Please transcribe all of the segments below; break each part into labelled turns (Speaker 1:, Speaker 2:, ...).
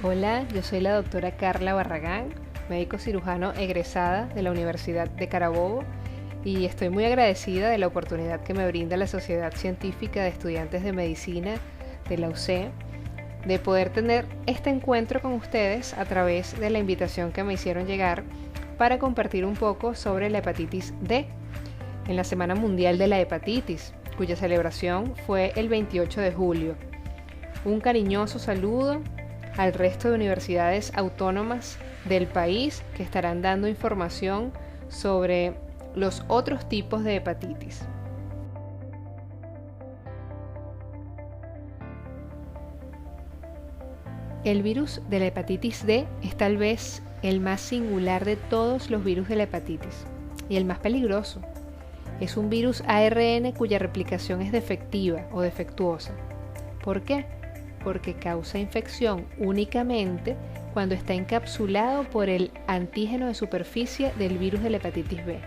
Speaker 1: Hola, yo soy la doctora Carla Barragán, médico cirujano egresada de la Universidad de Carabobo y estoy muy agradecida de la oportunidad que me brinda la Sociedad Científica de Estudiantes de Medicina de la UC de poder tener este encuentro con ustedes a través de la invitación que me hicieron llegar para compartir un poco sobre la hepatitis D en la Semana Mundial de la Hepatitis, cuya celebración fue el 28 de julio. Un cariñoso saludo al resto de universidades autónomas del país que estarán dando información sobre los otros tipos de hepatitis. El virus de la hepatitis D es tal vez el más singular de todos los virus de la hepatitis y el más peligroso. Es un virus ARN cuya replicación es defectiva o defectuosa. ¿Por qué? Porque causa infección únicamente cuando está encapsulado por el antígeno de superficie del virus de la hepatitis B.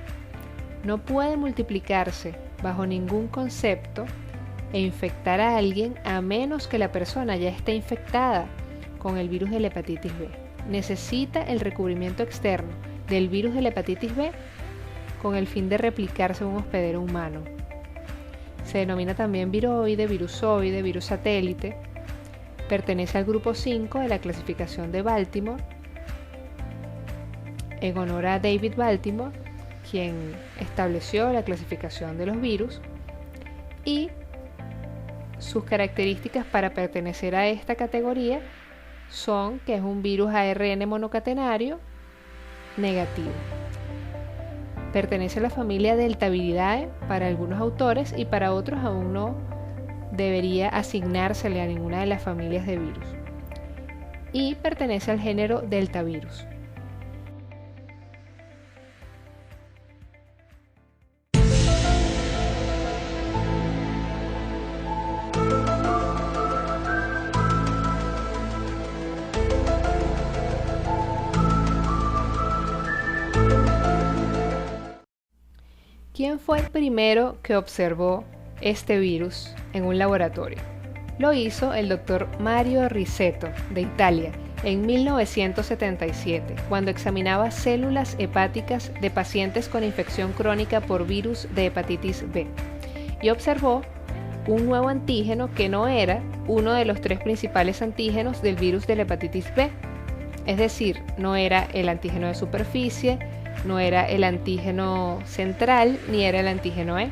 Speaker 1: No puede multiplicarse bajo ningún concepto e infectar a alguien a menos que la persona ya esté infectada con el virus de la hepatitis B. Necesita el recubrimiento externo del virus de la hepatitis B con el fin de replicarse en un hospedero humano. Se denomina también viroide, virusoide, virus satélite. Pertenece al grupo 5 de la clasificación de Baltimore, en honor a David Baltimore, quien estableció la clasificación de los virus, y sus características para pertenecer a esta categoría son que es un virus ARN monocatenario negativo. Pertenece a la familia Deltaviridae para algunos autores y para otros aún no debería asignársele a ninguna de las familias de virus. Y pertenece al género Deltavirus. ¿Quién fue el primero que observó este virus en un laboratorio? Lo hizo el doctor Mario Risetto de Italia en 1977, cuando examinaba células hepáticas de pacientes con infección crónica por virus de hepatitis B y observó un nuevo antígeno que no era uno de los tres principales antígenos del virus de la hepatitis B, es decir, no era el antígeno de superficie, no era el antígeno central ni era el antígeno E.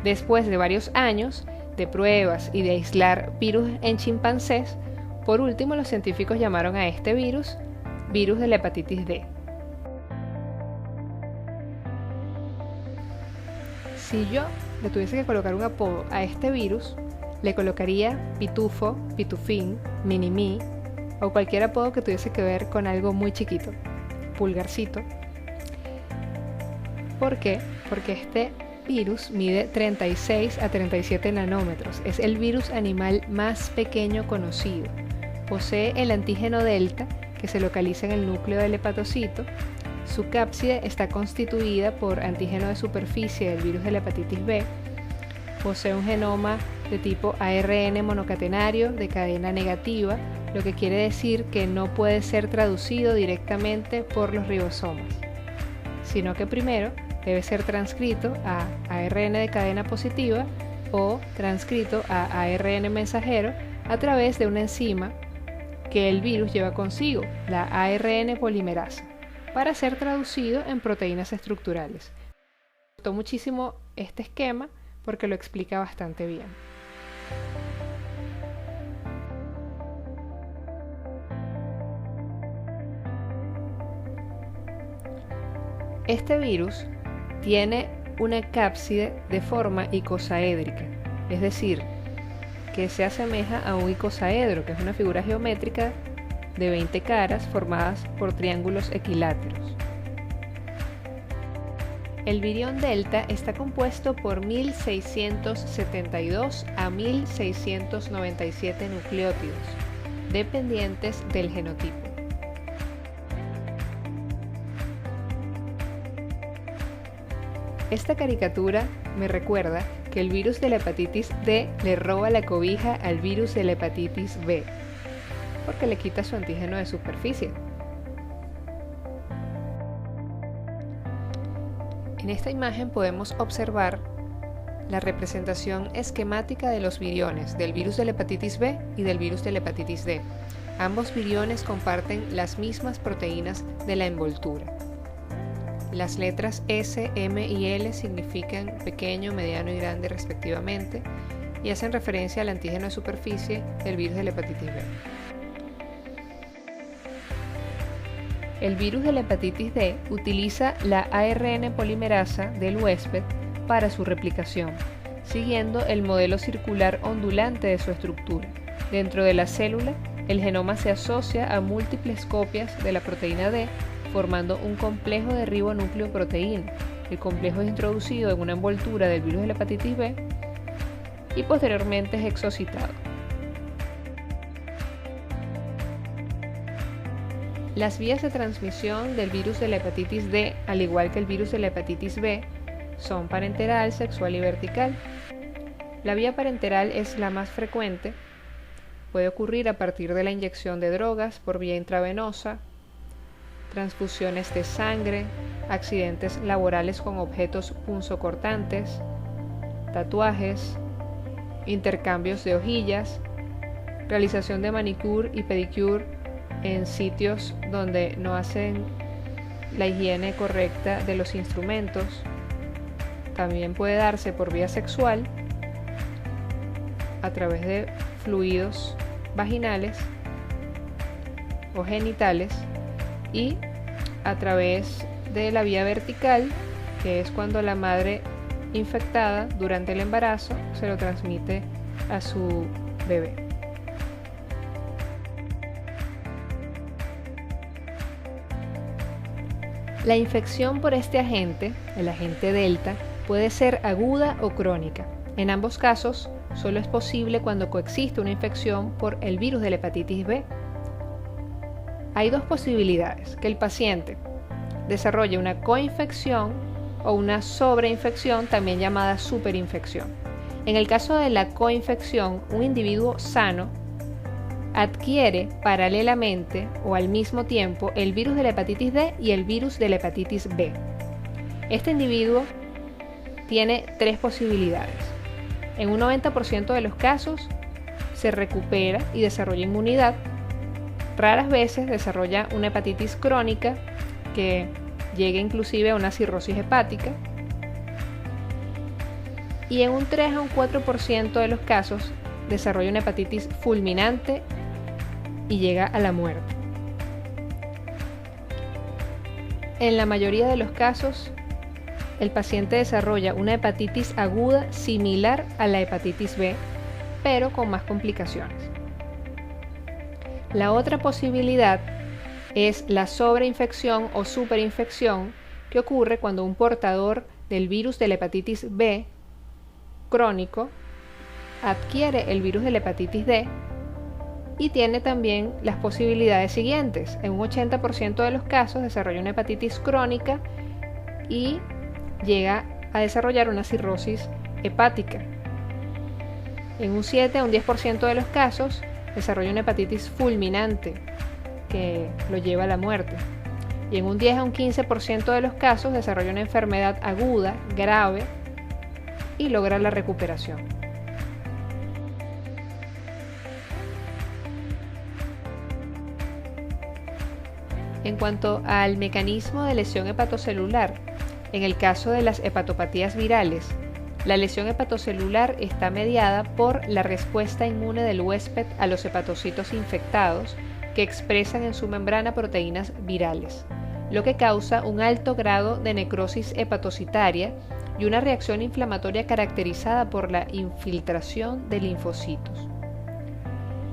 Speaker 1: Después de varios años de pruebas y de aislar virus en chimpancés, por último los científicos llamaron a este virus de la hepatitis D. Si yo le tuviese que colocar un apodo a este virus, le colocaría pitufo, pitufín, minimí o cualquier apodo que tuviese que ver con algo muy chiquito, pulgarcito. ¿Por qué? Porque este virus mide 36 a 37 nanómetros. Es el virus animal más pequeño conocido. Posee el antígeno delta, que se localiza en el núcleo del hepatocito. Su cápside está constituida por antígeno de superficie del virus de la hepatitis B. Posee un genoma de tipo ARN monocatenario de cadena negativa, lo que quiere decir que no puede ser traducido directamente por los ribosomas, sino que primero debe ser transcrito a ARN de cadena positiva o transcrito a ARN mensajero a través de una enzima que el virus lleva consigo, la ARN polimerasa, para ser traducido en proteínas estructurales. Me gustó muchísimo este esquema porque lo explica bastante bien. Este virus tiene una cápside de forma icosaédrica, es decir, que se asemeja a un icosaedro, que es una figura geométrica de 20 caras formadas por triángulos equiláteros. El virión delta está compuesto por 1672 a 1697 nucleótidos, dependientes del genotipo. Esta caricatura me recuerda que el virus de la hepatitis D le roba la cobija al virus de la hepatitis B. porque le quita su antígeno de superficie. En esta imagen podemos observar la representación esquemática de los viriones del virus de la hepatitis B y del virus de la hepatitis D. Ambos viriones comparten las mismas proteínas de la envoltura. Las letras S, M y L significan pequeño, mediano y grande respectivamente y hacen referencia al antígeno de superficie del virus de la hepatitis B. El virus de la hepatitis D utiliza la ARN polimerasa del huésped para su replicación, siguiendo el modelo circular ondulante de su estructura. Dentro de la célula, el genoma se asocia a múltiples copias de la proteína D, formando un complejo de ribonúcleo-proteína. El complejo es introducido en una envoltura del virus de la hepatitis B y posteriormente es exocitado. Las vías de transmisión del virus de la hepatitis D, al igual que el virus de la hepatitis B, son parenteral, sexual y vertical. La vía parenteral es la más frecuente. Puede ocurrir a partir de la inyección de drogas por vía intravenosa, transfusiones de sangre, accidentes laborales con objetos punzocortantes, tatuajes, intercambios de hojillas, realización de manicure y pedicure en sitios donde no hacen la higiene correcta de los instrumentos. También puede darse por vía sexual a través de fluidos vaginales o genitales y a través de la vía vertical, que es cuando la madre infectada durante el embarazo se lo transmite a su bebé. La infección por este agente, el agente delta, puede ser aguda o crónica. En ambos casos, solo es posible cuando coexiste una infección por el virus de la hepatitis B. Hay dos posibilidades: que el paciente desarrolle una coinfección o una sobreinfección, también llamada superinfección. En el caso de la coinfección, un individuo sano adquiere paralelamente o al mismo tiempo el virus de la hepatitis D y el virus de la hepatitis B. Este individuo tiene tres posibilidades. En un 90% de los casos se recupera y desarrolla inmunidad. Raras veces desarrolla una hepatitis crónica que llegue inclusive a una cirrosis hepática. Y en un 3 a un 4% de los casos desarrolla una hepatitis fulminante y llega a la muerte. En la mayoría de los casos, el paciente desarrolla una hepatitis aguda similar a la hepatitis B, pero con más complicaciones. La otra posibilidad es la sobreinfección o superinfección, que ocurre cuando un portador del virus de la hepatitis B crónico adquiere el virus de la hepatitis D y tiene también las posibilidades siguientes. En un 80% de los casos desarrolla una hepatitis crónica y llega a desarrollar una cirrosis hepática. En un 7 a un 10% de los casos desarrolla una hepatitis fulminante que lo lleva a la muerte. Y en un 10 a un 15% de los casos desarrolla una enfermedad aguda, grave y logra la recuperación. En cuanto al mecanismo de lesión hepatocelular, en el caso de las hepatopatías virales, la lesión hepatocelular está mediada por la respuesta inmune del huésped a los hepatocitos infectados que expresan en su membrana proteínas virales, lo que causa un alto grado de necrosis hepatocitaria y una reacción inflamatoria caracterizada por la infiltración de linfocitos.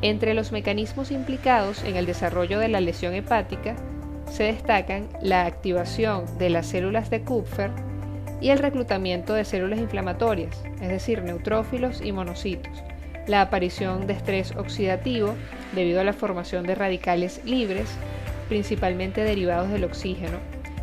Speaker 1: Entre los mecanismos implicados en el desarrollo de la lesión hepática se destacan la activación de las células de Kupffer y el reclutamiento de células inflamatorias, es decir, neutrófilos y monocitos, la aparición de estrés oxidativo debido a la formación de radicales libres, principalmente derivados del oxígeno,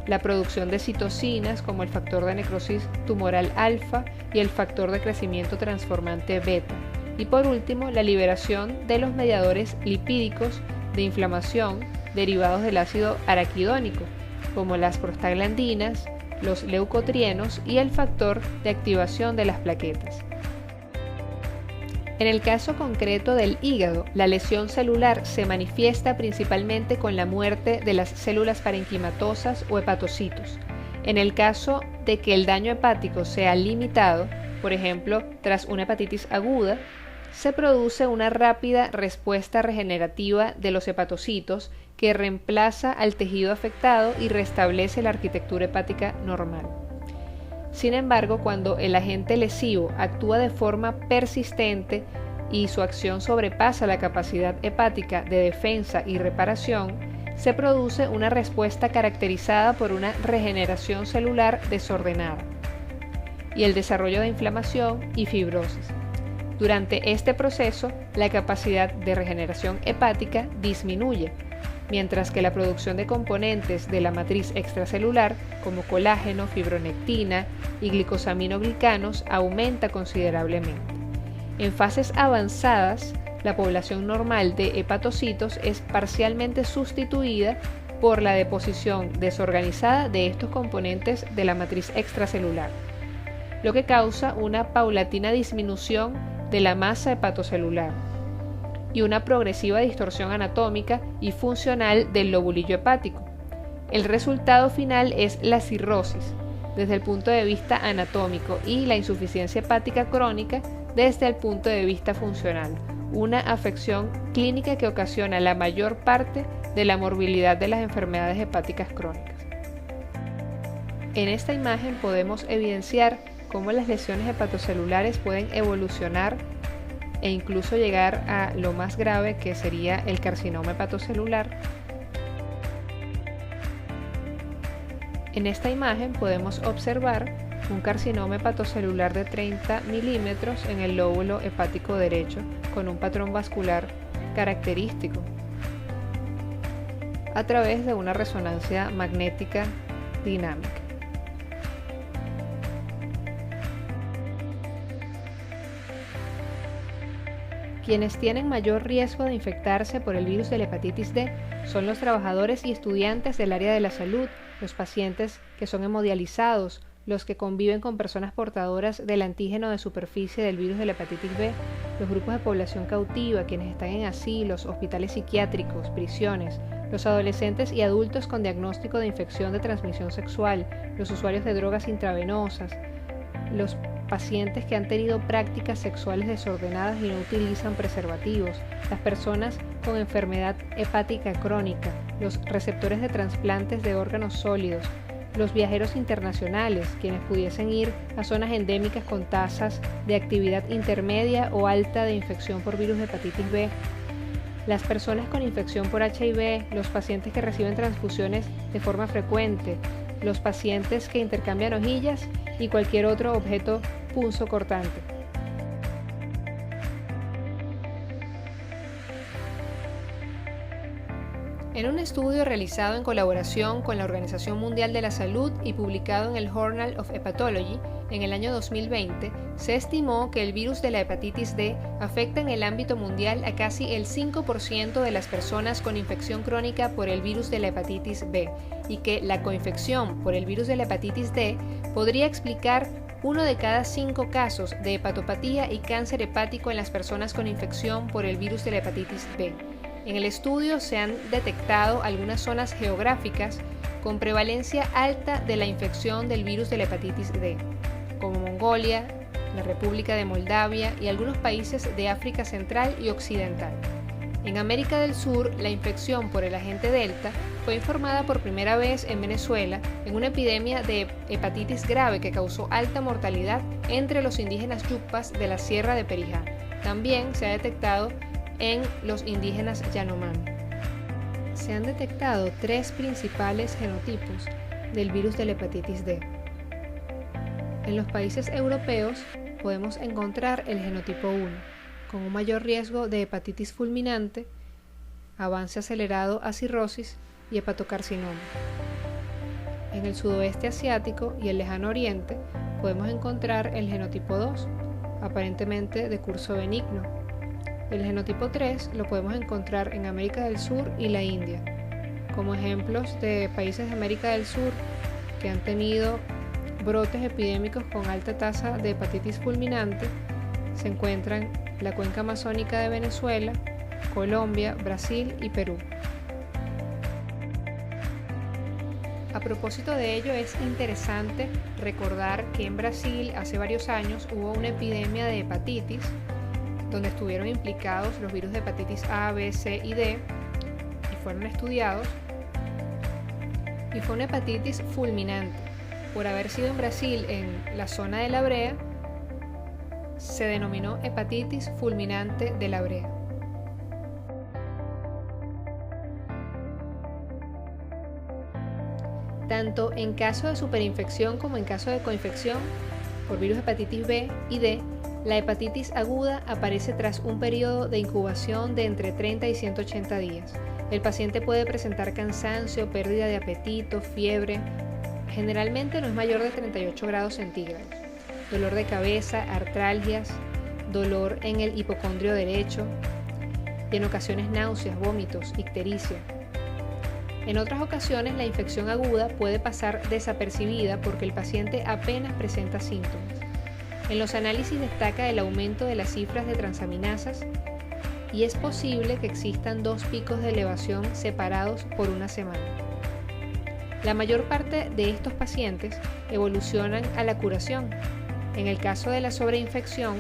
Speaker 1: la producción de citocinas como el factor de necrosis tumoral alfa y el factor de crecimiento transformante beta, y por último la liberación de los mediadores lipídicos de inflamación derivados del ácido araquidónico, como las prostaglandinas, los leucotrienos y el factor de activación de las plaquetas. En el caso concreto del hígado, la lesión celular se manifiesta principalmente con la muerte de las células parenquimatosas o hepatocitos. En el caso de que el daño hepático sea limitado, por ejemplo, tras una hepatitis aguda, se produce una rápida respuesta regenerativa de los hepatocitos que reemplaza al tejido afectado y restablece la arquitectura hepática normal. Sin embargo, cuando el agente lesivo actúa de forma persistente y su acción sobrepasa la capacidad hepática de defensa y reparación, se produce una respuesta caracterizada por una regeneración celular desordenada y el desarrollo de inflamación y fibrosis. Durante este proceso, la capacidad de regeneración hepática disminuye, mientras que la producción de componentes de la matriz extracelular, como colágeno, fibronectina y glicosaminoglicanos, aumenta considerablemente. En fases avanzadas, la población normal de hepatocitos es parcialmente sustituida por la deposición desorganizada de estos componentes de la matriz extracelular, lo que causa una paulatina disminución de la masa hepatocelular y una progresiva distorsión anatómica y funcional del lobulillo hepático. El resultado final es la cirrosis desde el punto de vista anatómico y la insuficiencia hepática crónica desde el punto de vista funcional, una afección clínica que ocasiona la mayor parte de la morbilidad de las enfermedades hepáticas crónicas. En esta imagen podemos evidenciar cómo las lesiones hepatocelulares pueden evolucionar e incluso llegar a lo más grave, que sería el carcinoma hepatocelular. En esta imagen podemos observar un carcinoma hepatocelular de 30 milímetros en el lóbulo hepático derecho con un patrón vascular característico a través de una resonancia magnética dinámica. Quienes tienen mayor riesgo de infectarse por el virus de la hepatitis D son los trabajadores y estudiantes del área de la salud, los pacientes que son hemodializados, los que conviven con personas portadoras del antígeno de superficie del virus de la hepatitis B, los grupos de población cautiva, quienes están en asilos, hospitales psiquiátricos, prisiones, los adolescentes y adultos con diagnóstico de infección de transmisión sexual, los usuarios de drogas intravenosas, los pacientes que han tenido prácticas sexuales desordenadas y no utilizan preservativos, las personas con enfermedad hepática crónica, los receptores de trasplantes de órganos sólidos, los viajeros internacionales, quienes pudiesen ir a zonas endémicas con tasas de actividad intermedia o alta de infección por virus de hepatitis B, las personas con infección por HIV, los pacientes que reciben transfusiones de forma frecuente, los pacientes que intercambian hojillas y cualquier otro objeto punzocortante. En un estudio realizado en colaboración con la Organización Mundial de la Salud y publicado en el Journal of Hepatology en el año 2020, se estimó que el virus de la hepatitis D afecta en el ámbito mundial a casi el 5% de las personas con infección crónica por el virus de la hepatitis B y que la coinfección por el virus de la hepatitis D podría explicar 1 de cada 5 casos de hepatopatía y cáncer hepático en las personas con infección por el virus de la hepatitis B. En el estudio se han detectado algunas zonas geográficas con prevalencia alta de la infección del virus de la hepatitis D, como Mongolia, la República de Moldavia y algunos países de África Central y Occidental. En América del Sur, la infección por el agente Delta fue informada por primera vez en Venezuela en una epidemia de hepatitis grave que causó alta mortalidad entre los indígenas yucpas de la Sierra de Perijá. También se ha detectado en los indígenas Yanomami. Se han detectado 3 principales genotipos del virus de la hepatitis D. En los países europeos podemos encontrar el genotipo 1, con un mayor riesgo de hepatitis fulminante, avance acelerado a cirrosis y hepatocarcinoma. En el sudoeste asiático y el lejano oriente podemos encontrar el genotipo 2, aparentemente de curso benigno, El genotipo 3 lo podemos encontrar en América del Sur y la India. Como ejemplos de países de América del Sur que han tenido brotes epidémicos con alta tasa de hepatitis fulminante, se encuentran la cuenca amazónica de Venezuela, Colombia, Brasil y Perú. A propósito de ello, es interesante recordar que en Brasil hace varios años hubo una epidemia de hepatitis donde estuvieron implicados los virus de hepatitis A, B, C y D y fueron estudiados, y fue una hepatitis fulminante. Por haber sido en Brasil, en la zona de la brea, se denominó hepatitis fulminante de la brea. Tanto en caso de superinfección como en caso de coinfección por virus hepatitis B y D, la hepatitis aguda aparece tras un periodo de incubación de entre 30 y 180 días. El paciente puede presentar cansancio, pérdida de apetito, fiebre. Generalmente no es mayor de 38 grados centígrados. Dolor de cabeza, artralgias, dolor en el hipocondrio derecho y en ocasiones náuseas, vómitos, ictericia. En otras ocasiones, la infección aguda puede pasar desapercibida porque el paciente apenas presenta síntomas. En los análisis destaca el aumento de las cifras de transaminasas y es posible que existan 2 picos de elevación separados por una semana. La mayor parte de estos pacientes evolucionan a la curación. En el caso de la sobreinfección,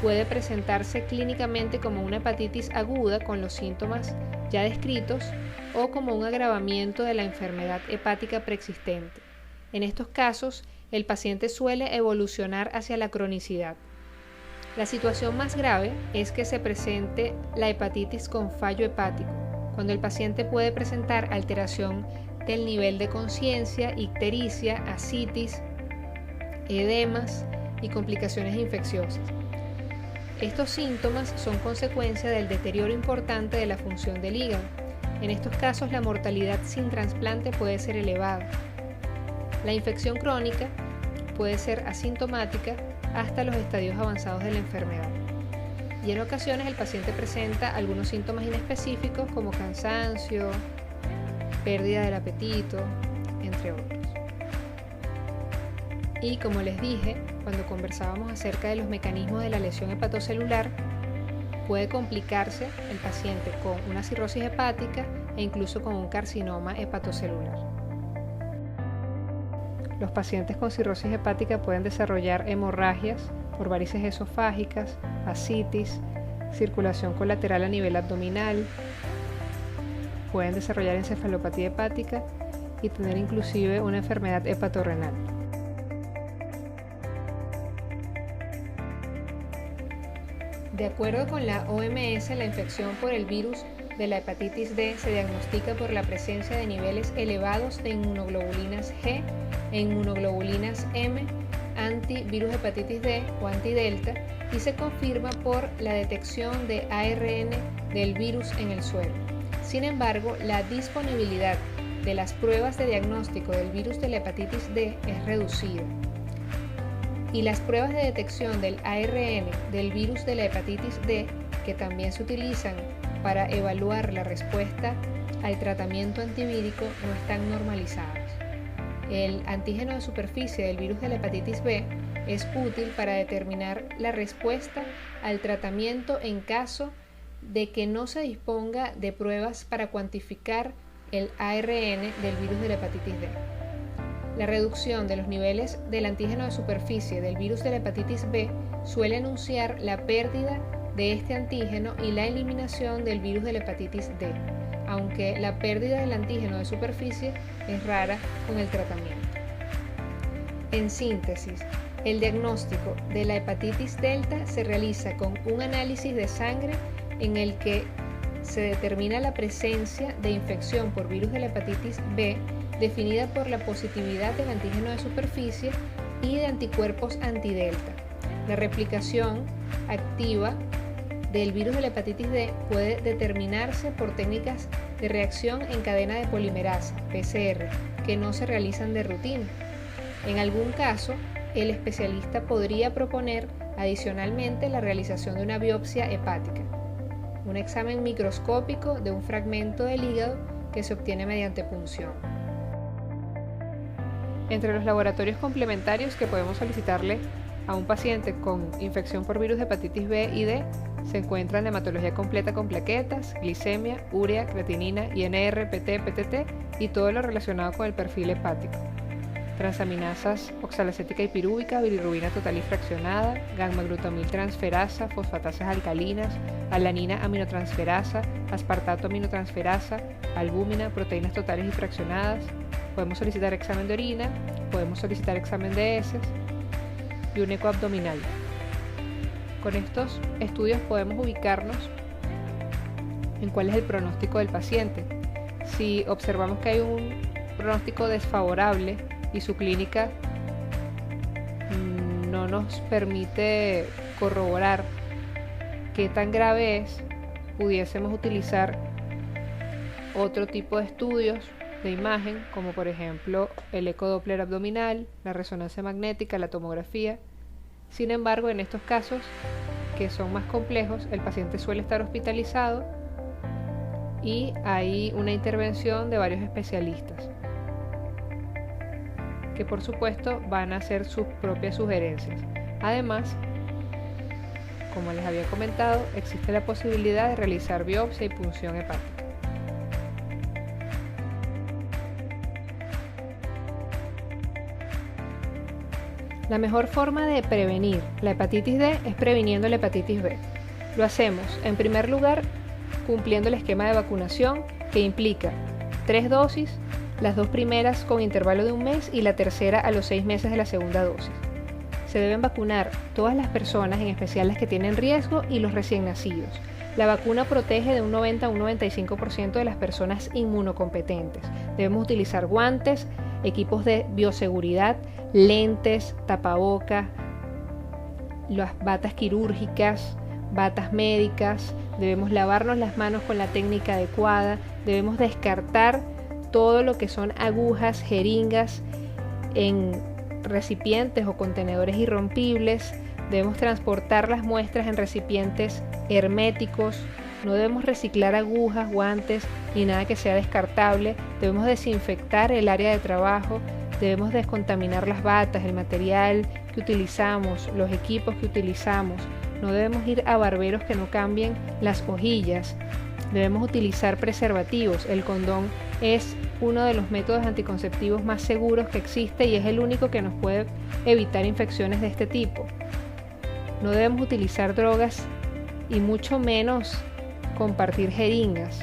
Speaker 1: puede presentarse clínicamente como una hepatitis aguda con los síntomas ya descritos o como un agravamiento de la enfermedad hepática preexistente. En estos casos, el paciente suele evolucionar hacia la cronicidad. La situación más grave es que se presente la hepatitis con fallo hepático, cuando el paciente puede presentar alteración del nivel de conciencia, ictericia, ascitis, edemas y complicaciones infecciosas. Estos síntomas son consecuencia del deterioro importante de la función del hígado. En estos casos, la mortalidad sin trasplante puede ser elevada. La infección crónica puede ser asintomática hasta los estadios avanzados de la enfermedad. Y en ocasiones el paciente presenta algunos síntomas inespecíficos como cansancio, pérdida del apetito, entre otros. Y como les dije, cuando conversábamos acerca de los mecanismos de la lesión hepatocelular, puede complicarse el paciente con una cirrosis hepática e incluso con un carcinoma hepatocelular. Los pacientes con cirrosis hepática pueden desarrollar hemorragias por varices esofágicas, ascitis, circulación colateral a nivel abdominal, pueden desarrollar encefalopatía hepática y tener inclusive una enfermedad hepatorrenal. De acuerdo con la OMS, la infección por el virus de la hepatitis D se diagnostica por la presencia de niveles elevados de inmunoglobulinas G e inmunoglobulinas M, antivirus hepatitis D o antidelta, y se confirma por la detección de ARN del virus en el suero. Sin embargo, la disponibilidad de las pruebas de diagnóstico del virus de la hepatitis D es reducida. Y las pruebas de detección del ARN del virus de la hepatitis D, que también se utilizan para evaluar la respuesta al tratamiento antivírico, no están normalizadas. El antígeno de superficie del virus de la hepatitis B es útil para determinar la respuesta al tratamiento en caso de que no se disponga de pruebas para cuantificar el ARN del virus de la hepatitis D. La reducción de los niveles del antígeno de superficie del virus de la hepatitis B suele anunciar la pérdida de este antígeno y la eliminación del virus de la hepatitis D, aunque la pérdida del antígeno de superficie es rara con el tratamiento. En síntesis, el diagnóstico de la hepatitis delta se realiza con un análisis de sangre en el que se determina la presencia de infección por virus de la hepatitis B definida por la positividad del antígeno de superficie y de anticuerpos antidelta. La replicación activa del virus de la hepatitis D puede determinarse por técnicas de reacción en cadena de polimerasa, PCR, que no se realizan de rutina. En algún caso, el especialista podría proponer adicionalmente la realización de una biopsia hepática. un examen microscópico de un fragmento del hígado que se obtiene mediante punción. Entre los laboratorios complementarios que podemos solicitarle a un paciente con infección por virus de hepatitis B y D se encuentran la hematología completa con plaquetas, glicemia, urea, creatinina, INR, PT, PTT y todo lo relacionado con el perfil hepático. Transaminasas oxalacética y pirúvica, bilirrubina total y fraccionada, gamma-glutamil transferasa, fosfatasas alcalinas, alanina aminotransferasa, aspartato aminotransferasa, albúmina, proteínas totales y fraccionadas. Podemos solicitar examen de orina, podemos solicitar examen de heces y un eco abdominal. Con estos estudios podemos ubicarnos en cuál es el pronóstico del paciente. Si observamos que hay un pronóstico desfavorable y su clínica no nos permite corroborar qué tan grave es, pudiésemos utilizar otro tipo de estudios de imagen, como por ejemplo el ecodoppler abdominal, la resonancia magnética, la tomografía. Sin embargo, en estos casos, que son más complejos, el paciente suele estar hospitalizado y hay una intervención de varios especialistas, que por supuesto van a hacer sus propias sugerencias. Además, como les había comentado, existe la posibilidad de realizar biopsia y punción hepática. La mejor forma de prevenir la hepatitis D es previniendo la hepatitis B. Lo hacemos, en primer lugar, cumpliendo el esquema de vacunación, que implica 3 dosis, las 2 primeras con intervalo de un mes y la tercera a los 6 meses de la segunda dosis. Se deben vacunar todas las personas, en especial las que tienen riesgo y los recién nacidos. La vacuna protege de un 90 a un 95% de las personas inmunocompetentes. Debemos utilizar guantes, equipos de bioseguridad, lentes, tapabocas, las batas quirúrgicas, batas médicas. Debemos lavarnos las manos con la técnica adecuada. Debemos descartar todo lo que son agujas, jeringas en recipientes o contenedores irrompibles. Debemos transportar las muestras en recipientes herméticos. No debemos reciclar agujas, guantes ni nada que sea descartable. Debemos desinfectar el área de trabajo. Debemos descontaminar las batas, el material que utilizamos, los equipos que utilizamos. No debemos ir a barberos que no cambien las hojillas. Debemos utilizar preservativos. El condón es uno de los métodos anticonceptivos más seguros que existe y es el único que nos puede evitar infecciones de este tipo. No debemos utilizar drogas y mucho menos compartir jeringas.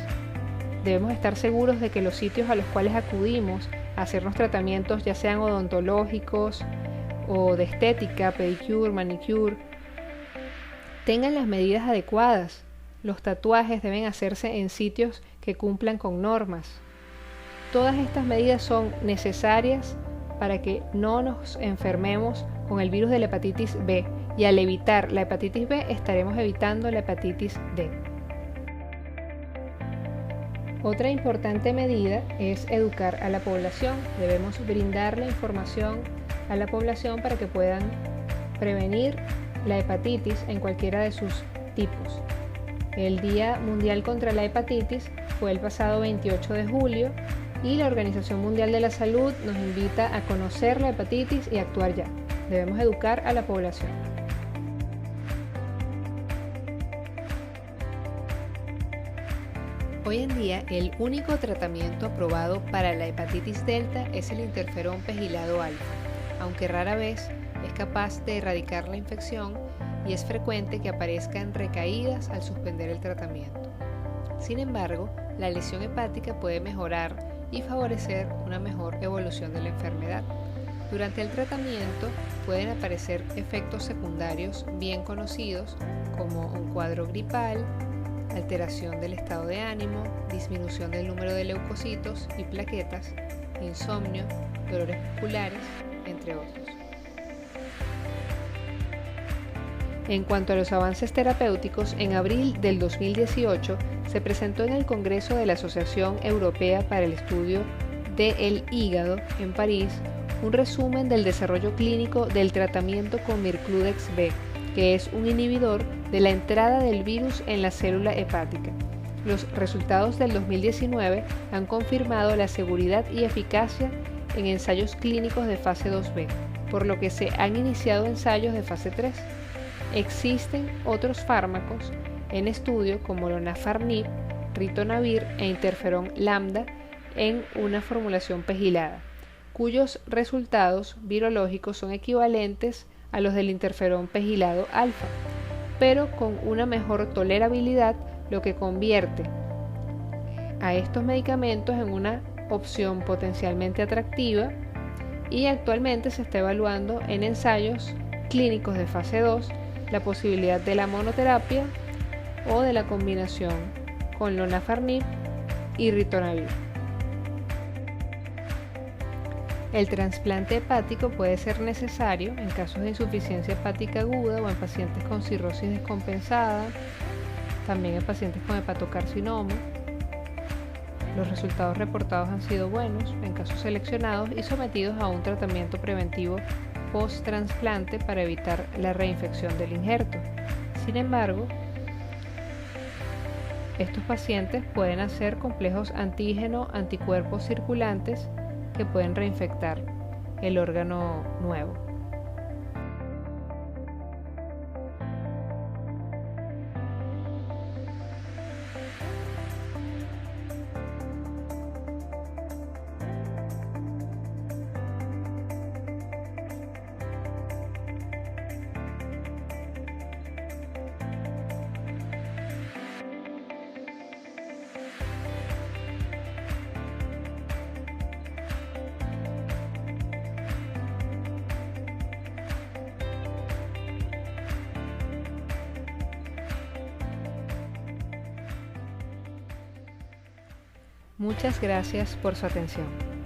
Speaker 1: Debemos estar seguros de que los sitios a los cuales acudimos a hacernos tratamientos, ya sean odontológicos o de estética, pedicure, manicure, tengan las medidas adecuadas. Los tatuajes deben hacerse en sitios que cumplan con normas. Todas estas medidas son necesarias para que no nos enfermemos con el virus de la hepatitis B, y al evitar la hepatitis B estaremos evitando la hepatitis D. Otra importante medida es educar a la población. Debemos brindar la información a la población para que puedan prevenir la hepatitis en cualquiera de sus tipos. El Día Mundial contra la Hepatitis fue el pasado 28 de julio y la Organización Mundial de la Salud nos invita a conocer la hepatitis y actuar ya. Debemos educar a la población. Hoy en día, el único tratamiento aprobado para la hepatitis delta es el interferón pegilado alfa, aunque rara vez es capaz de erradicar la infección y es frecuente que aparezcan recaídas al suspender el tratamiento. Sin embargo, la lesión hepática puede mejorar y favorecer una mejor evolución de la enfermedad. Durante el tratamiento pueden aparecer efectos secundarios bien conocidos como un cuadro gripal, alteración del estado de ánimo, disminución del número de leucocitos y plaquetas, insomnio, dolores musculares, entre otros. En cuanto a los avances terapéuticos, en abril del 2018 se presentó en el Congreso de la Asociación Europea para el Estudio del Hígado en París un resumen del desarrollo clínico del tratamiento con Mircludex B, que es un inhibidor de la entrada del virus en la célula hepática. Los resultados del 2019 han confirmado la seguridad y eficacia en ensayos clínicos de fase 2B, por lo que se han iniciado ensayos de fase 3. Existen otros fármacos en estudio como lonafarnib, ritonavir e interferón lambda en una formulación pegilada, cuyos resultados virológicos son equivalentes a los del interferón pegilado alfa, pero con una mejor tolerabilidad, lo que convierte a estos medicamentos en una opción potencialmente atractiva, y actualmente se está evaluando en ensayos clínicos de fase 2 la posibilidad de la monoterapia o de la combinación con lonafarnib y ritonavir. El trasplante hepático puede ser necesario en casos de insuficiencia hepática aguda o en pacientes con cirrosis descompensada, también en pacientes con hepatocarcinoma. Los resultados reportados han sido buenos en casos seleccionados y sometidos a un tratamiento preventivo post-trasplante para evitar la reinfección del injerto. Sin embargo, estos pacientes pueden hacer complejos antígeno-anticuerpos circulantes que pueden reinfectar el órgano nuevo. Muchas gracias por su atención.